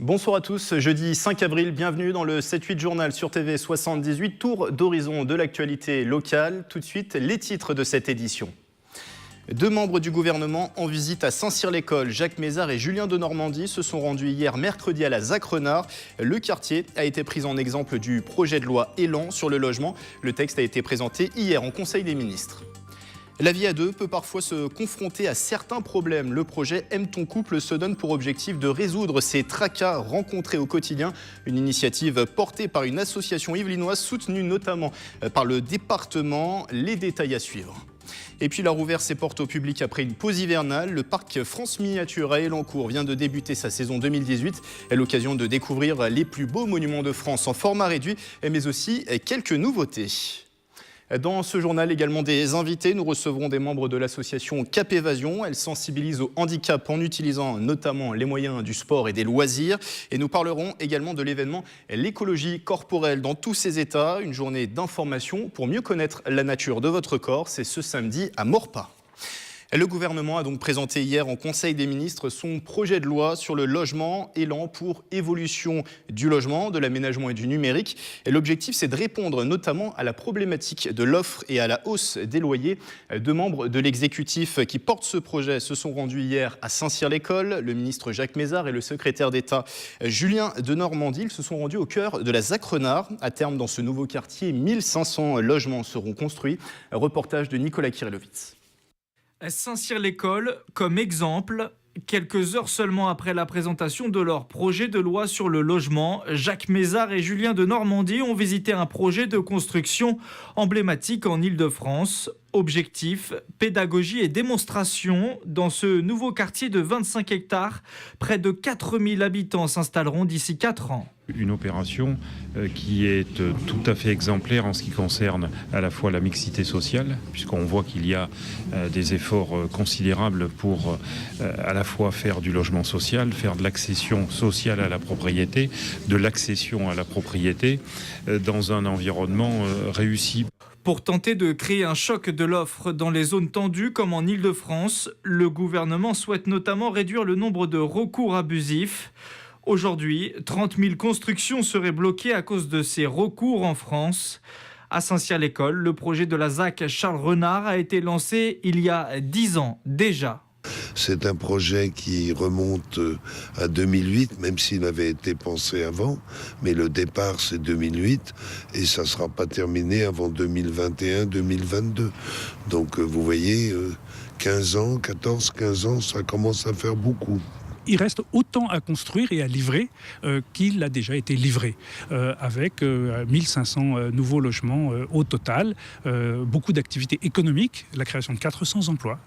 Bonsoir à tous, jeudi 5 avril, bienvenue dans le 7-8 journal sur TV 78, tour d'horizon de l'actualité locale. Tout de suite, les titres de cette édition. Deux membres du gouvernement en visite à Saint-Cyr-l'École. Jacques Mézard et Julien Denormandie se sont rendus hier mercredi à la Zac-Renard. Le quartier a été pris en exemple du projet de loi Élan sur le logement. Le texte a été présenté hier en Conseil des ministres. La vie à deux peut parfois se confronter à certains problèmes. Le projet Aime ton couple se donne pour objectif de résoudre ces tracas rencontrés au quotidien. Une initiative portée par une association yvelinoise soutenue notamment par le département. Les détails à suivre. Et puis la rouvert ses portes au public après une pause hivernale. Le parc France Miniature à Elancourt vient de débuter sa saison 2018. À l'occasion de découvrir les plus beaux monuments de France en format réduit, mais aussi quelques nouveautés. Dans ce journal, également des invités. Nous recevrons des membres de l'association Cap Évasion. Elle sensibilise au handicap en utilisant notamment les moyens du sport et des loisirs. Et nous parlerons également de l'événement L'écologie corporelle dans tous ses états. Une journée d'information pour mieux connaître la nature de votre corps. C'est ce samedi à Maurepas. Le gouvernement a donc présenté hier en Conseil des ministres son projet de loi sur le logement, Élan pour évolution du logement, de l'aménagement et du numérique. L'objectif, c'est de répondre notamment à la problématique de l'offre et à la hausse des loyers. Deux membres de l'exécutif qui portent ce projet se sont rendus hier à Saint-Cyr-l'École. Le ministre Jacques Mézard et le secrétaire d'État Julien Denormandie ils se sont rendus au cœur de la Zac-Renard. À terme, dans ce nouveau quartier, 1500 logements seront construits. Reportage de Nicolas Kirillovitz. Saint-Cyr-l'École comme exemple. Quelques heures seulement après la présentation de leur projet de loi sur le logement, Jacques Mézard et Julien Denormandie ont visité un projet de construction emblématique en Île-de-France. Objectif, pédagogie et démonstration. Dans ce nouveau quartier de 25 hectares, près de 4000 habitants s'installeront d'ici 4 ans. Une opération qui est tout à fait exemplaire en ce qui concerne à la fois la mixité sociale, puisqu'on voit qu'il y a des efforts considérables pour à la fois faire du logement social, faire de l'accession sociale à la propriété, de l'accession à la propriété dans un environnement réussi. Pour tenter de créer un choc de l'offre dans les zones tendues comme en Île-de-France, le gouvernement souhaite notamment réduire le nombre de recours abusifs. Aujourd'hui, 30 000 constructions seraient bloquées à cause de ces recours en France. À Saint-Cyr-l'École, le projet de la ZAC Charles Renard a été lancé il y a 10 ans déjà. C'est un projet qui remonte à 2008, même s'il avait été pensé avant. Mais le départ, c'est 2008 et ça ne sera pas terminé avant 2021-2022. Donc vous voyez, 15 ans, 14-15 ans, ça commence à faire beaucoup. Il reste autant à construire et à livrer qu'il a déjà été livré, avec 1500 nouveaux logements au total, beaucoup d'activités économiques, la création de 400 emplois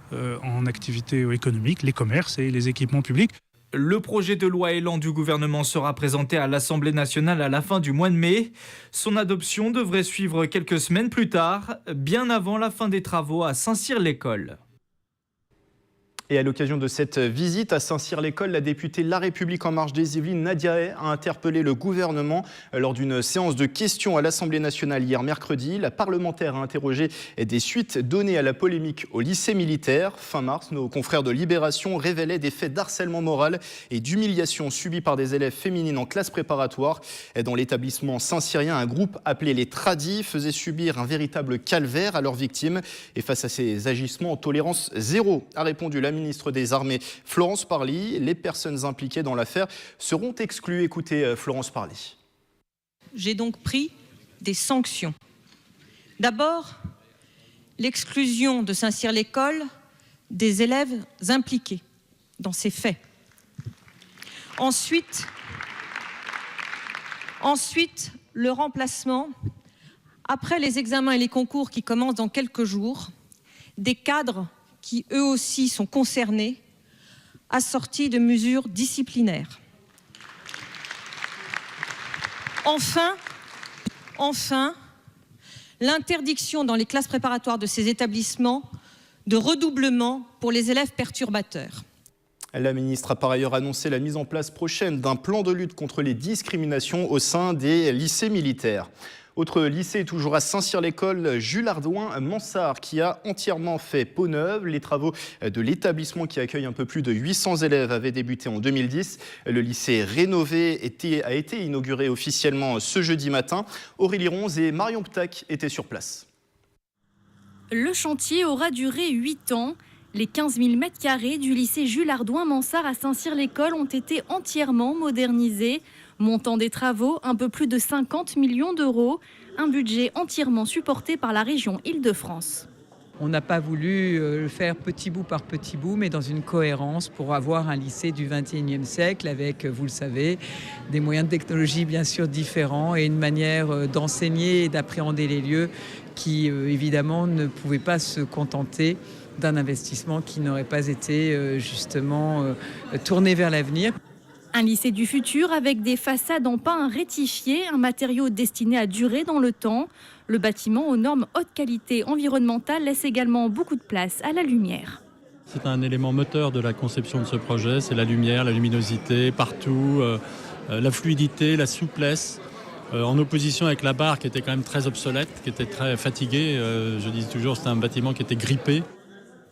en activités économiques, les commerces et les équipements publics. Le projet de loi Élan du gouvernement sera présenté à l'Assemblée nationale à la fin du mois de mai. Son adoption devrait suivre quelques semaines plus tard, bien avant la fin des travaux à Saint-Cyr-l'École. Et à l'occasion de cette visite à Saint-Cyr-l'École, la députée La République En Marche des Yvelines, Nadia Hay, a interpellé le gouvernement lors d'une séance de questions à l'Assemblée nationale hier mercredi. La parlementaire a interrogé des suites données à la polémique au lycée militaire. Fin mars, nos confrères de Libération révélaient des faits d'harcèlement moral et d'humiliation subis par des élèves féminines en classe préparatoire. Dans l'établissement saint-cyrien, un groupe appelé les Tradis faisait subir un véritable calvaire à leurs victimes. Et face à ces agissements, tolérance zéro, a répondu la ministre des Armées Florence Parly. Les personnes impliquées dans l'affaire seront exclues. Écoutez Florence Parly. J'ai donc pris des sanctions. D'abord, l'exclusion de Saint-Cyr-l'École des élèves impliqués dans ces faits. Ensuite, le remplacement, après les examens et les concours qui commencent dans quelques jours, des cadres qui eux aussi sont concernés, assortis de mesures disciplinaires. Enfin, l'interdiction dans les classes préparatoires de ces établissements de redoublement pour les élèves perturbateurs. La ministre a par ailleurs annoncé la mise en place prochaine d'un plan de lutte contre les discriminations au sein des lycées militaires. Autre lycée, toujours à Saint-Cyr-l'École, Jules Ardouin Mansart, qui a entièrement fait peau neuve. Les travaux de l'établissement qui accueille un peu plus de 800 élèves avaient débuté en 2010. Le lycée rénové a été inauguré officiellement ce jeudi matin. Aurélie Ronze et Marion Ptac étaient sur place. Le chantier aura duré 8 ans. Les 15 000 m² du lycée Jules Ardouin Mansart à Saint-Cyr-l'École ont été entièrement modernisés. Montant des travaux, un peu plus de 50 millions d'euros. Un budget entièrement supporté par la région Île-de-France. On n'a pas voulu le faire petit bout par petit bout, mais dans une cohérence pour avoir un lycée du XXIe siècle avec, vous le savez, des moyens de technologie bien sûr différents et une manière d'enseigner et d'appréhender les lieux qui, évidemment, ne pouvaient pas se contenter d'un investissement qui n'aurait pas été justement tourné vers l'avenir. Un lycée du futur avec des façades en pin rétifié, un matériau destiné à durer dans le temps. Le bâtiment aux normes haute qualité environnementale laisse également beaucoup de place à la lumière. C'est un élément moteur de la conception de ce projet, c'est la lumière, la luminosité partout, la fluidité, la souplesse. En opposition avec la barre qui était quand même très obsolète, qui était très fatiguée. Je dis toujours c'était un bâtiment qui était grippé.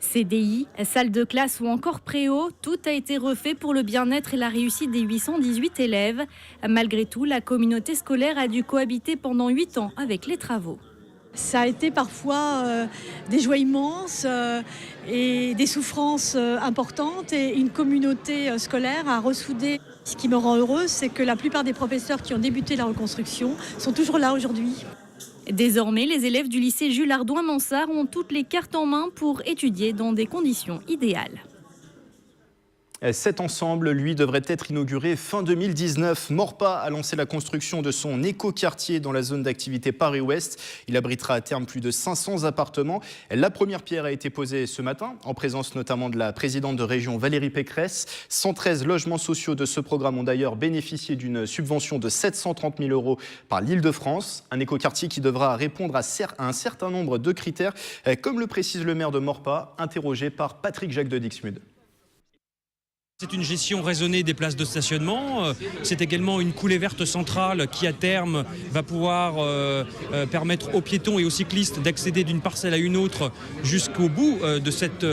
CDI, salle de classe ou encore préau, tout a été refait pour le bien-être et la réussite des 818 élèves. Malgré tout, la communauté scolaire a dû cohabiter pendant 8 ans avec les travaux. Ça a été parfois des joies immenses et des souffrances importantes et une communauté scolaire a ressoudé. Ce qui me rend heureuse, c'est que la plupart des professeurs qui ont débuté la reconstruction sont toujours là aujourd'hui. Désormais, les élèves du lycée Jules Ardouin Mansart ont toutes les cartes en main pour étudier dans des conditions idéales. Cet ensemble, lui, devrait être inauguré fin 2019. Morpa a lancé la construction de son écoquartier dans la zone d'activité Paris-Ouest. Il abritera à terme plus de 500 appartements. La première pierre a été posée ce matin, en présence notamment de la présidente de région Valérie Pécresse. 113 logements sociaux de ce programme ont d'ailleurs bénéficié d'une subvention de 730 000 € par l'Île-de-France. Un écoquartier qui devra répondre à un certain nombre de critères, comme le précise le maire de Morpa, interrogé par Patrick Jacques de Dixmude. C'est une gestion raisonnée des places de stationnement. C'est également une coulée verte centrale qui, à terme, va pouvoir permettre aux piétons et aux cyclistes d'accéder d'une parcelle à une autre jusqu'au bout de cette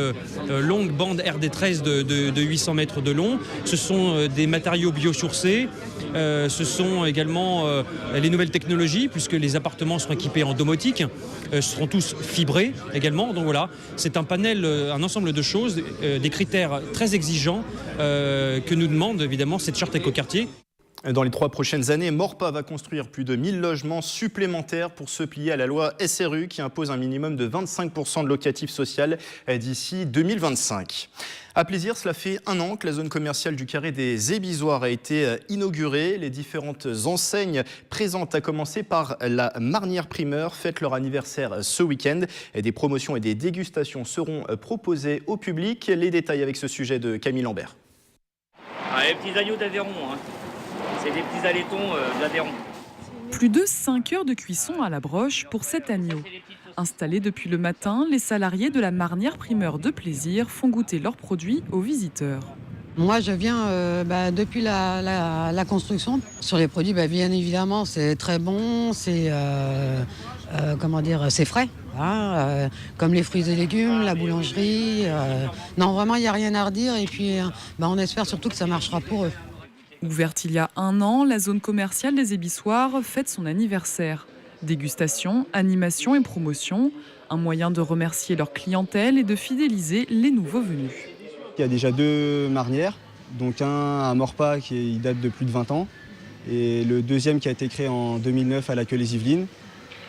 longue bande RD13 de 800 mètres de long. Ce sont des matériaux biosourcés. Ce sont également les nouvelles technologies, puisque les appartements seront équipés en domotique, seront tous fibrés également. Donc voilà, c'est un panel, un ensemble de choses, des critères très exigeants que nous demande évidemment cette charte écoquartier. Dans les 3 prochaines années, Morpa va construire plus de 1000 logements supplémentaires pour se plier à la loi SRU qui impose un minimum de 25% de locatif social d'ici 2025. À Plaisir, cela fait 1 an que la zone commerciale du Carré des Ébisoires a été inaugurée. Les différentes enseignes présentes, à commencer par la Marnière Primeur, fêtent leur anniversaire ce week-end. Des promotions et des dégustations seront proposées au public. Les détails avec ce sujet de Camille Lambert. Les petits agneaux d'Aveyron, hein. C'est des petits allaitons d'Aveyron. Plus de 5 heures de cuisson à la broche pour cet agneau. Installés depuis le matin, les salariés de la Marnière Primeur de Plaisir font goûter leurs produits aux visiteurs. Moi, je viens depuis la construction. Sur les produits, bien évidemment, c'est très bon, c'est c'est frais. Hein, comme les fruits et légumes, la boulangerie. Non, vraiment, il n'y a rien à redire. Et puis, on espère surtout que ça marchera pour eux. Ouverte il y a 1 an, la zone commerciale des Ébisoires fête son anniversaire. Dégustation, animation et promotion, un moyen de remercier leur clientèle et de fidéliser les nouveaux venus. Il y a déjà 2 marnières, donc un à Morpa qui date de plus de 20 ans et le deuxième qui a été créé en 2009 à la Queue les Yvelines.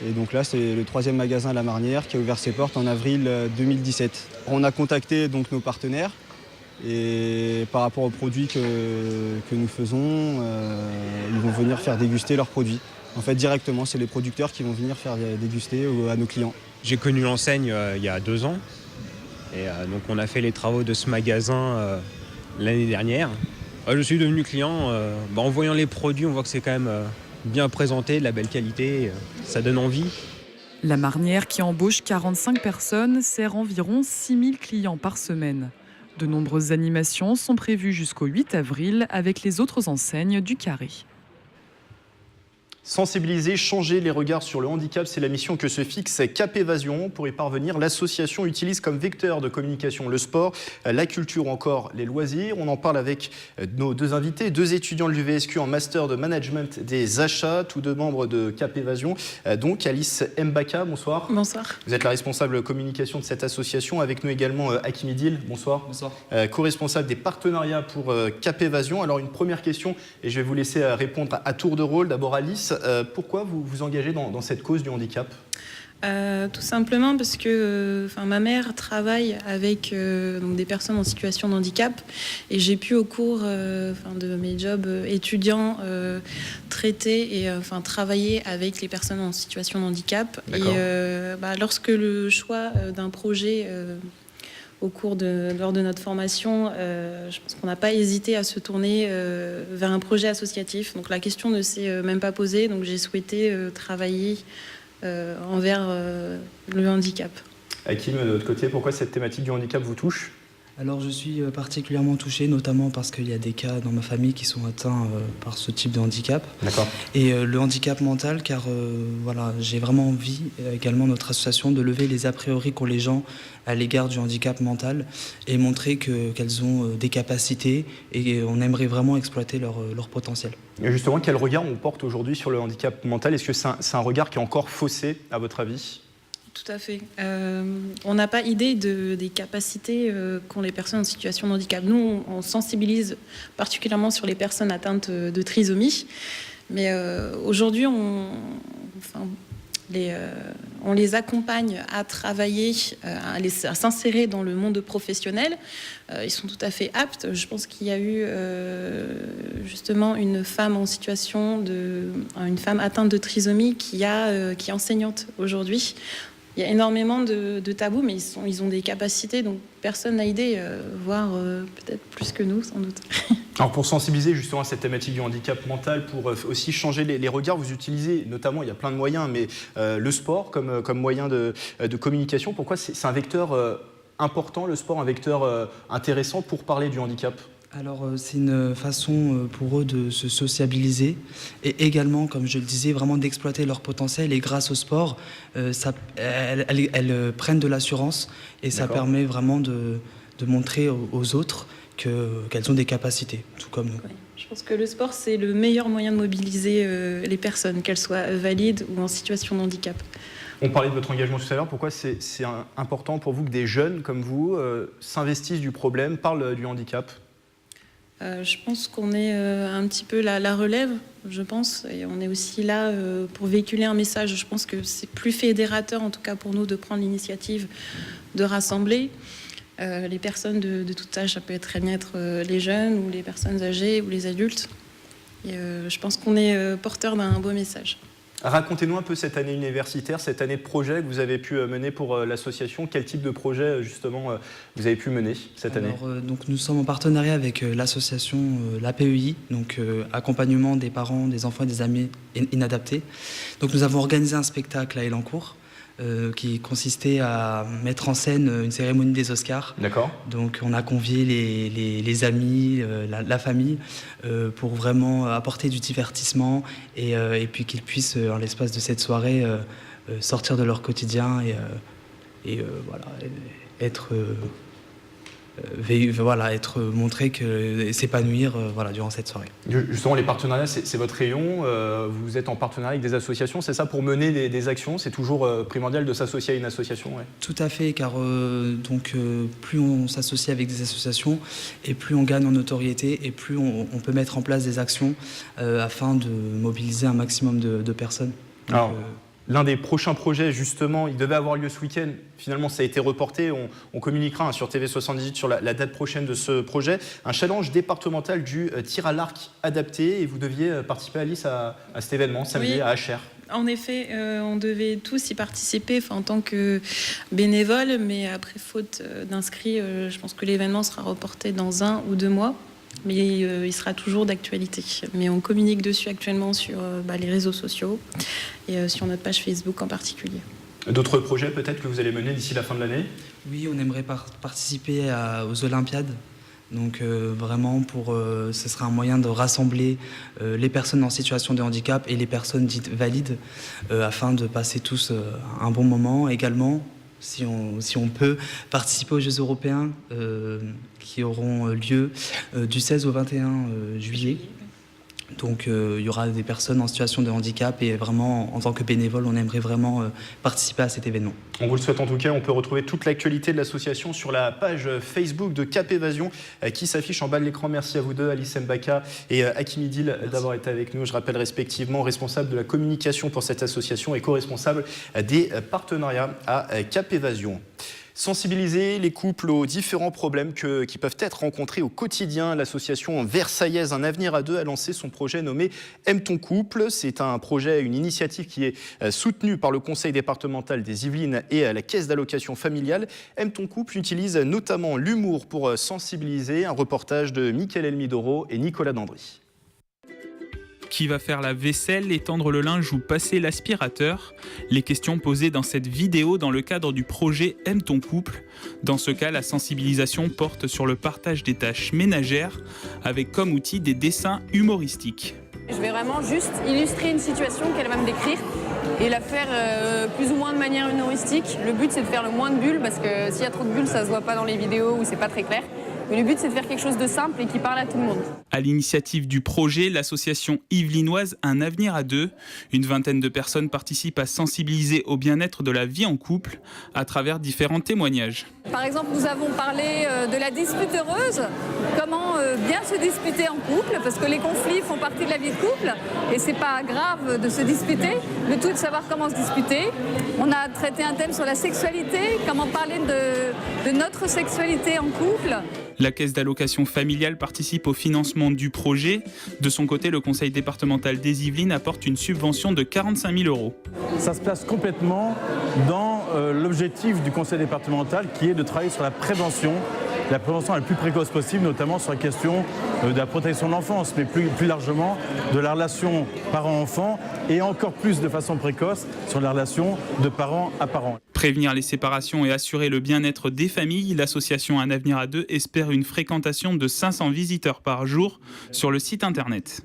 Et donc là, c'est le 3e magasin à la Marnière qui a ouvert ses portes en avril 2017. On a contacté donc nos partenaires et par rapport aux produits que nous faisons, ils vont venir faire déguster leurs produits. En fait, directement, c'est les producteurs qui vont venir faire déguster à nos clients. J'ai connu l'enseigne il y a 2 ans. Et donc on a fait les travaux de ce magasin l'année dernière. Je suis devenu client. En voyant les produits, on voit que c'est quand même bien présenté, de la belle qualité. Ça donne envie. La Marnière, qui embauche 45 personnes, sert environ 6000 clients par semaine. De nombreuses animations sont prévues jusqu'au 8 avril avec les autres enseignes du Carré. Sensibiliser, changer les regards sur le handicap, c'est la mission que se fixe Cap Évasion. Pour y parvenir, l'association utilise comme vecteur de communication le sport, la culture ou encore les loisirs. On en parle avec nos deux invités, deux étudiants de l'UVSQ en master de management des achats, tous deux membres de Cap Évasion. Donc Alice Mbaka, bonsoir. Bonsoir. Vous êtes la responsable communication de cette association. Avec nous également Hakim Idil, bonsoir. Bonsoir. Co-responsable des partenariats pour Cap Évasion. Alors une première question, et je vais vous laisser répondre à tour de rôle. D'abord Alice. Pourquoi vous vous engagez dans cette cause du handicap ? Tout simplement parce que ma mère travaille avec donc des personnes en situation de handicap et j'ai pu au cours de mes jobs étudiants traiter et travailler avec les personnes en situation de handicap. D'accord. Et lorsque le choix d'un projet lors de notre formation, je pense qu'on n'a pas hésité à se tourner vers un projet associatif. Donc la question ne s'est même pas posée. Donc j'ai souhaité travailler envers le handicap. Hakim, de l'autre côté, pourquoi cette thématique du handicap vous touche ? Alors je suis particulièrement touché, notamment parce qu'il y a des cas dans ma famille qui sont atteints par ce type de handicap. D'accord. Et le handicap mental, car j'ai vraiment envie, également notre association, de lever les a priori qu'ont les gens à l'égard du handicap mental et montrer qu'elles ont des capacités et on aimerait vraiment exploiter leur potentiel. Et justement, quel regard on porte aujourd'hui sur le handicap mental ? Est-ce que c'est un regard qui est encore faussé, à votre avis ? Tout à fait. On n'a pas idée des capacités qu'ont les personnes en situation de handicap. Nous, on sensibilise particulièrement sur les personnes atteintes de trisomie. Mais aujourd'hui, on les accompagne à travailler, à s'insérer dans le monde professionnel. Ils sont tout à fait aptes. Je pense qu'il y a eu justement une femme une femme atteinte de trisomie qui est enseignante aujourd'hui. Il y a énormément de tabous, mais ils ont des capacités, donc personne n'a idée, voire peut-être plus que nous, sans doute. Alors pour sensibiliser justement à cette thématique du handicap mental, pour aussi changer les regards, vous utilisez notamment, il y a plein de moyens, mais le sport comme moyen de communication. Pourquoi c'est un vecteur important, le sport, un vecteur intéressant pour parler du handicap ? Alors c'est une façon pour eux de se sociabiliser et également, comme je le disais, vraiment d'exploiter leur potentiel. Et grâce au sport, elles prennent de l'assurance et ça permet vraiment de montrer aux autres qu'elles ont des capacités, tout comme nous. Oui. Je pense que le sport, c'est le meilleur moyen de mobiliser les personnes, qu'elles soient valides ou en situation de handicap. On parlait de votre engagement tout à l'heure. Pourquoi c'est important pour vous que des jeunes comme vous s'investissent du problème, parlent du handicap ? Je pense qu'on est un petit peu la relève, je pense, et on est aussi là pour véhiculer un message. Je pense que c'est plus fédérateur, en tout cas pour nous, de prendre l'initiative de rassembler les personnes de tout âge. Ça peut très bien être les jeunes ou les personnes âgées ou les adultes. Et je pense qu'on est porteur d'un beau message. Racontez-nous un peu cette année universitaire, cette année de projet que vous avez pu mener pour l'association. Quel type de projet, justement, vous avez pu mener cette année ? Donc, nous sommes en partenariat avec l'association l'APEI, donc accompagnement des parents, des enfants et des amis inadaptés. Donc, nous avons organisé un spectacle à Elancourt qui consistait à mettre en scène une cérémonie des Oscars. D'accord. Donc on a convié les amis, la famille, pour vraiment apporter du divertissement et puis qu'ils puissent, en l'espace de cette soirée, sortir de leur quotidien et être montré s'épanouir durant cette soirée. Justement, les partenariats, c'est votre rayon. Vous êtes en partenariat avec des associations, c'est ça, pour mener des actions. C'est toujours primordial de s'associer à une association. Ouais. Tout à fait, car plus on s'associe avec des associations et plus on gagne en notoriété et plus on peut mettre en place des actions afin de mobiliser un maximum de personnes. Alors, l'un des prochains projets, justement, il devait avoir lieu ce week-end. Finalement, ça a été reporté. On communiquera sur TV78 sur la date prochaine de ce projet. Un challenge départemental du tir à l'arc adapté. Et vous deviez participer, Alice, à cet événement, samedi, à HR. En effet, on devait tous y participer en tant que bénévoles. Mais après faute d'inscrits, je pense que l'événement sera reporté dans 1 ou 2 mois. Mais il sera toujours d'actualité. Mais on communique dessus actuellement sur les réseaux sociaux et sur notre page Facebook en particulier. D'autres projets peut-être que vous allez mener d'ici la fin de l'année ? Oui, on aimerait participer aux Olympiades Donc vraiment, ce sera un moyen de rassembler les personnes en situation de handicap et les personnes dites valides afin de passer tous un bon moment. Également, si on peut participer aux Jeux européens qui auront lieu du 16 au 21 juillet. Donc il y aura des personnes en situation de handicap et vraiment en tant que bénévole on aimerait vraiment participer à cet événement. On vous le souhaite en tout cas, on peut retrouver toute l'actualité de l'association sur la page Facebook de Cap Évasion qui s'affiche en bas de l'écran. Merci à vous deux, Alice Mbaka et Hakim Idil d'avoir été avec nous. Je rappelle respectivement responsable de la communication pour cette association et co-responsable des partenariats à Cap Évasion. Sensibiliser les couples aux différents problèmes qui peuvent être rencontrés au quotidien. L'association versaillaise Un avenir à deux a lancé son projet nommé Aime ton couple. C'est un projet, une initiative qui est soutenue par le conseil départemental des Yvelines et la caisse d'allocation familiale. Aime ton couple utilise notamment l'humour pour sensibiliser. Un reportage de Mickaël Elmidoro et Nicolas Dandry. Qui va faire la vaisselle, étendre le linge ou passer l'aspirateur? Les questions posées dans cette vidéo dans le cadre du projet Aime ton couple. Dans ce cas, la sensibilisation porte sur le partage des tâches ménagères avec comme outil des dessins humoristiques. Je vais vraiment juste illustrer une situation qu'elle va me décrire et la faire plus ou moins de manière humoristique. Le but c'est de faire le moins de bulles parce que s'il y a trop de bulles ça se voit pas dans les vidéos ou c'est pas très clair. Mais le but, c'est de faire quelque chose de simple et qui parle à tout le monde. À l'initiative du projet, l'association yvelinoise Un avenir à deux, une vingtaine de personnes participent à sensibiliser au bien-être de la vie en couple à travers différents témoignages. Par exemple, nous avons parlé de la dispute heureuse, comment bien se disputer en couple, parce que les conflits font partie de la vie de couple et c'est pas grave de se disputer, le tout est de savoir comment se disputer. On a traité un thème sur la sexualité, comment parler de notre sexualité en couple. La caisse d'allocation familiale participe au financement du projet. De son côté, le conseil départemental des Yvelines apporte une subvention de 45 000 €. Ça se place complètement dans l'objectif du conseil départemental qui est de travailler sur la prévention la plus précoce possible, notamment sur la question de la protection de l'enfance, mais plus largement de la relation parent-enfant et encore plus de façon précoce sur la relation de parent à parent. Prévenir les séparations et assurer le bien-être des familles, l'association Un avenir à deux espère une fréquentation de 500 visiteurs par jour sur le site internet.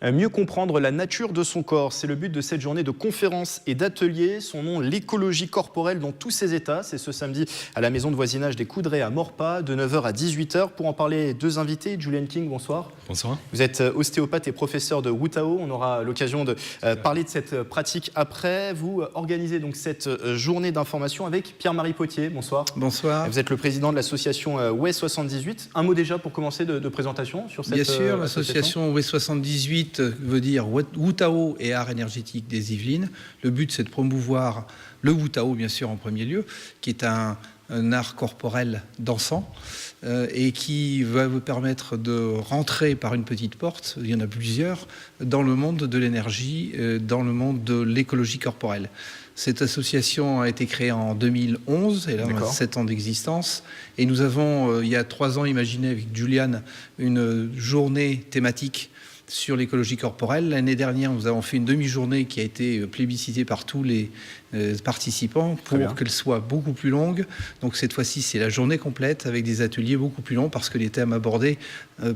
Mieux comprendre la nature de son corps, c'est le but de cette journée de conférences et d'ateliers. Son nom, l'écologie corporelle dans tous ses états. C'est ce samedi à la maison de voisinage des Coudray à Maurepas, de 9h à 18h. Pour en parler, deux invités. Julian King, bonsoir. Bonsoir. Vous êtes ostéopathe et professeur de Wu Tao. On aura l'occasion de parler de cette pratique après. Vous organisez donc cette journée d'information avec Pierre-Marie Potier. Bonsoir. Bonsoir. Vous êtes le président de l'association WES 78. Un mot déjà pour commencer de présentation sur cette association. Bien sûr, l'association WES 78 veut dire Wu Tao et art énergétique des Yvelines. Le but, c'est de promouvoir le Wu Tao, bien sûr, en premier lieu, qui est un art corporel dansant et qui va vous permettre de rentrer par une petite porte, il y en a plusieurs, dans le monde de l'énergie, dans le monde de l'écologie corporelle. Cette association a été créée en 2011, elle a 7 ans d'existence. Et nous avons, il y a 3 ans, imaginé avec Julian une journée thématique sur l'écologie corporelle. L'année dernière, nous avons fait une demi-journée qui a été plébiscitée par tous les participants pour qu'elle soit beaucoup plus longue. Donc cette fois-ci, c'est la journée complète avec des ateliers beaucoup plus longs parce que les thèmes abordés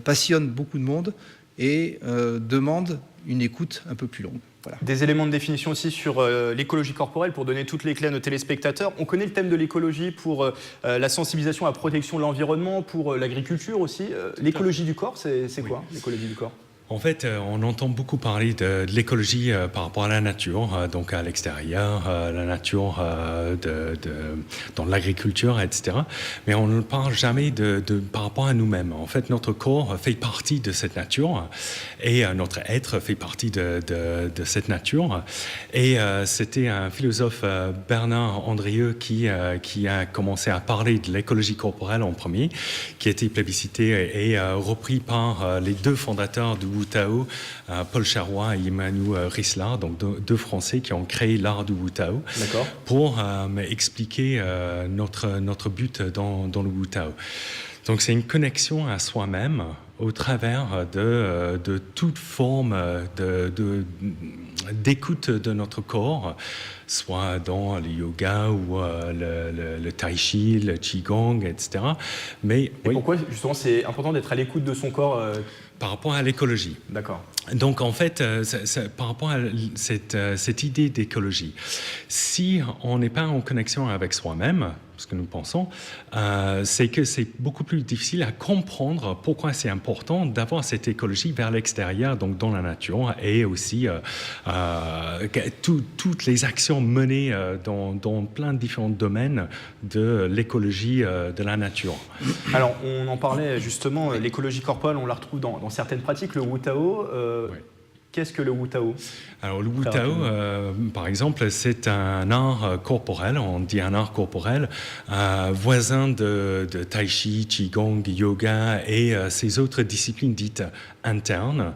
passionnent beaucoup de monde et demandent une écoute un peu plus longue. Voilà. Des éléments de définition aussi sur l'écologie corporelle pour donner toutes les clés à nos téléspectateurs. On connaît le thème de l'écologie pour la sensibilisation à la protection de l'environnement, pour l'agriculture aussi. L'écologie du corps, c'est quoi l'écologie du corps ? En fait, on entend beaucoup parler de l'écologie par rapport à la nature, donc à l'extérieur, la nature dans l'agriculture, etc. Mais on ne parle jamais par rapport à nous-mêmes. En fait, notre corps fait partie de cette nature et notre être fait partie de cette nature. Et c'était un philosophe, Bernard Andrieux, qui a commencé à parler de l'écologie corporelle en premier, qui a été plébiscité et repris par les deux fondateurs du Wu Tao, Paul Charois et Emmanuel Rislar, donc deux Français qui ont créé l'art du Wu Tao pour expliquer notre but dans le Wu Tao. Donc c'est une connexion à soi-même au travers de toute forme d'écoute de notre corps, soit dans le yoga ou le tai chi, le qigong, etc. Mais pourquoi justement c'est important d'être à l'écoute de son corps par rapport à l'écologie. D'accord. Donc en fait, par rapport à cette idée d'écologie, si on n'est pas en connexion avec soi-même, ce que nous pensons, c'est que c'est beaucoup plus difficile à comprendre pourquoi c'est important d'avoir cette écologie vers l'extérieur, donc dans la nature, et aussi toutes les actions menées dans plein de différents domaines de l'écologie de la nature. Alors on en parlait justement, l'écologie corporelle, on la retrouve dans certaines pratiques, le Wu Tao. Qu'est-ce que le Wu Tao ? Alors le Wu Tao, par exemple, c'est un art corporel, on dit un art corporel, voisin de Tai Chi, Qigong, Yoga et ces autres disciplines dites internes,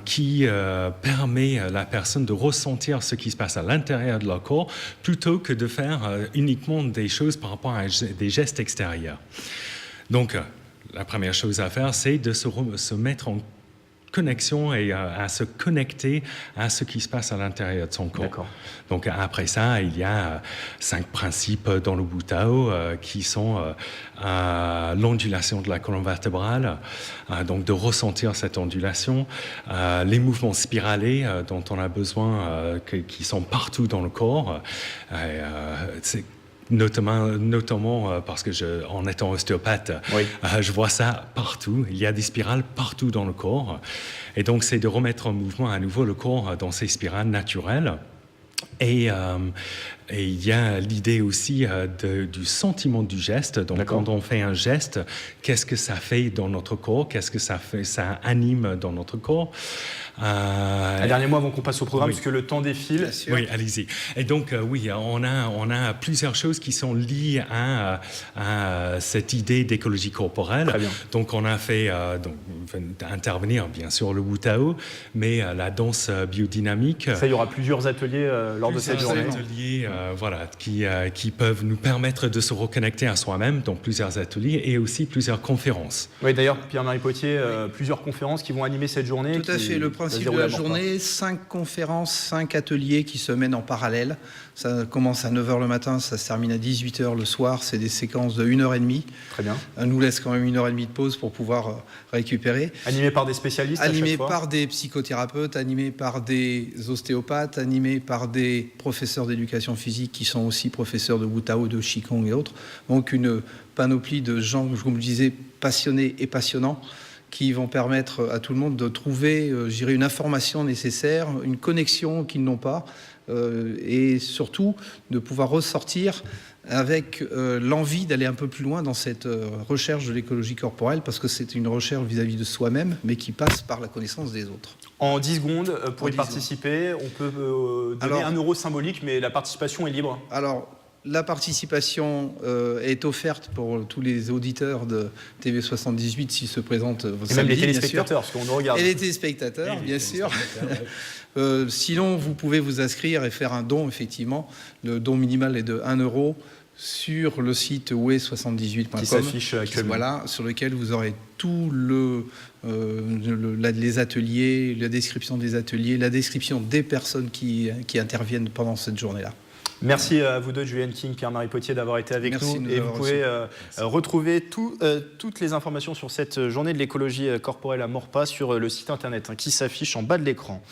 qui permet à la personne de ressentir ce qui se passe à l'intérieur de leur corps plutôt que de faire uniquement des choses par rapport à des gestes extérieurs. Donc, la première chose à faire, c'est de se mettre en connexion et à se connecter à ce qui se passe à l'intérieur de son corps. D'accord. Donc après ça, il y a 5 principes dans le Wu Tao qui sont l'ondulation de la colonne vertébrale, donc de ressentir cette ondulation, les mouvements spiralés dont on a besoin, qui sont partout dans le corps. C'est notamment parce que en étant ostéopathe, je vois ça partout. Il y a des spirales partout dans le corps. Et donc, c'est de remettre en mouvement à nouveau le corps dans ces spirales naturelles. Et il y a l'idée aussi du sentiment du geste. Donc, quand on fait un geste, qu'est-ce que ça fait dans notre corps ? Qu'est-ce que ça anime dans notre corps ? Un dernier mot avant qu'on passe au programme, parce que le temps défile. Oui, allez-y. Et donc, on a plusieurs choses qui sont liées à cette idée d'écologie corporelle. Très bien. Donc, on a fait intervenir, bien sûr, le Wu Tao, mais la danse biodynamique. Ça, il y aura plusieurs ateliers lors de cette journée. Ateliers, qui peuvent nous permettre de se reconnecter à soi-même, donc plusieurs ateliers et aussi plusieurs conférences. Oui, d'ailleurs, Pierre-Marie Potier, plusieurs conférences qui vont animer cette journée. Tout à fait. Le principe de la journée, 5 conférences, 5 ateliers qui se mènent en parallèle. Ça commence à 9h le matin, ça se termine à 18h le soir. C'est des séquences de 1h30. Très bien. On nous laisse quand même 1h30 de pause pour pouvoir récupérer. Animé par des spécialistes Animé par des psychothérapeutes, animé par des ostéopathes, animé par des professeurs d'éducation physique qui sont aussi professeurs de Wu Tao, de Qigong et autres. Donc une panoplie de gens, comme je vous le disais, passionnés et passionnants, qui vont permettre à tout le monde de trouver, une information nécessaire, une connexion qu'ils n'ont pas, et surtout de pouvoir ressortir avec l'envie d'aller un peu plus loin dans cette recherche de l'écologie corporelle, parce que c'est une recherche vis-à-vis de soi-même, mais qui passe par la connaissance des autres. En 10 secondes, pour y participer, on peut donner 1 euro symbolique, mais la participation est libre. Alors, la participation est offerte pour tous les auditeurs de TV78 s'ils se présentent samedi, même les téléspectateurs, parce qu'on nous regarde. Et les téléspectateurs, bien sûr. Sinon, vous pouvez vous inscrire et faire un don, effectivement. Le don minimal est de 1 euro sur le site we78.com. Qui s'affiche actuellement. Voilà, sur lequel vous aurez tout les ateliers, la description des ateliers, la description des personnes qui interviennent pendant cette journée-là. Merci à vous deux, Julienne King, Pierre-Marie Potier, d'avoir été avec nous. Et vous pouvez retrouver toutes les informations sur cette journée de l'écologie corporelle à Maurepas sur le site internet qui s'affiche en bas de l'écran.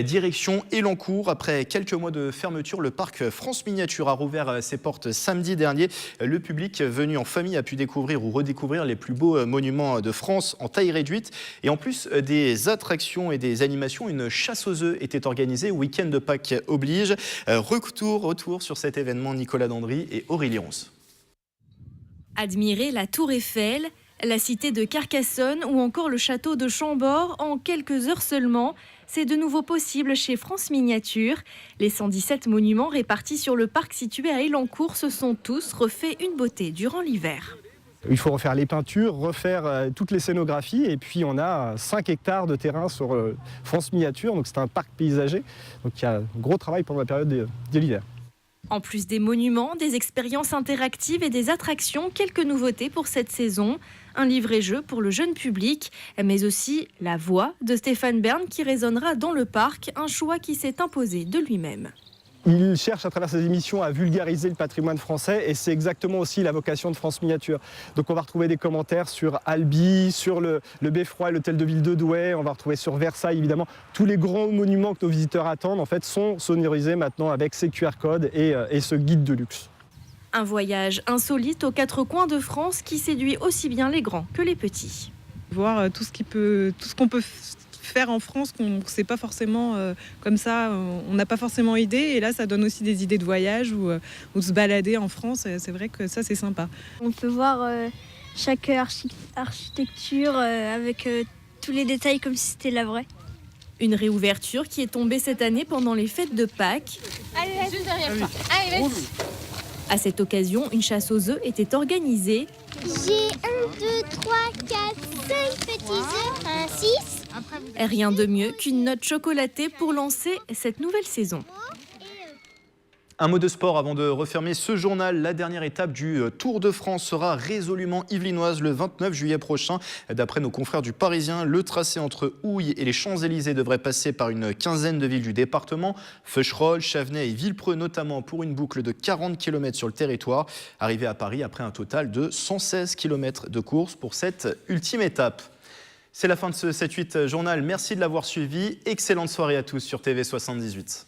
Direction Elancourt. Après quelques mois de fermeture, le parc France Miniature a rouvert ses portes samedi dernier. Le public venu en famille a pu découvrir ou redécouvrir les plus beaux monuments de France en taille réduite. Et en plus des attractions et des animations, une chasse aux œufs était organisée. Week-end de Pâques oblige. Retour sur cet événement, Nicolas Dandry et Aurélie Ronce. Admirer la Tour Eiffel, la cité de Carcassonne ou encore le château de Chambord en quelques heures seulement, c'est de nouveau possible chez France Miniature. Les 117 monuments répartis sur le parc situé à Elancourt se sont tous refaits une beauté durant l'hiver. Il faut refaire les peintures, refaire toutes les scénographies, et puis on a 5 hectares de terrain sur France Miniature, donc c'est un parc paysager, donc il y a un gros travail pendant la période de l'hiver. En plus des monuments, des expériences interactives et des attractions, quelques nouveautés pour cette saison. Un livret-jeu pour le jeune public, mais aussi la voix de Stéphane Bern qui résonnera dans le parc, un choix qui s'est imposé de lui-même. Il cherche à travers ses émissions à vulgariser le patrimoine français et c'est exactement aussi la vocation de France Miniature. Donc on va retrouver des commentaires sur Albi, sur le Beffroi, l'hôtel de ville de Douai, on va retrouver sur Versailles évidemment. Tous les grands monuments que nos visiteurs attendent en fait sont sonorisés maintenant avec ces QR codes et ce guide de luxe. Un voyage insolite aux quatre coins de France qui séduit aussi bien les grands que les petits. Voir tout ce qu'on peut faire en France qu'on ne sait pas forcément comme ça, on n'a pas forcément idée et là ça donne aussi des idées de voyage ou de se balader en France, c'est vrai que ça c'est sympa. On peut voir chaque architecture avec tous les détails comme si c'était la vraie. Une réouverture qui est tombée cette année pendant les fêtes de Pâques. Allez, juste derrière toi. Allez, vas-y. À cette occasion, une chasse aux œufs était organisée. J'ai 1, 2, 3, 4, 5 petits œufs, 6. Rien de mieux qu'une note chocolatée pour lancer cette nouvelle saison. Un mot de sport avant de refermer ce journal. La dernière étape du Tour de France sera résolument yvelinoise le 29 juillet prochain. D'après nos confrères du Parisien, le tracé entre Houille et les Champs-Élysées devrait passer par une quinzaine de villes du département. Feucherolles, Chavenay et Villepreux notamment pour une boucle de 40 km sur le territoire. Arrivé à Paris après un total de 116 km de course pour cette ultime étape. C'est la fin de ce 7-8 journal. Merci de l'avoir suivi. Excellente soirée à tous sur TV 78.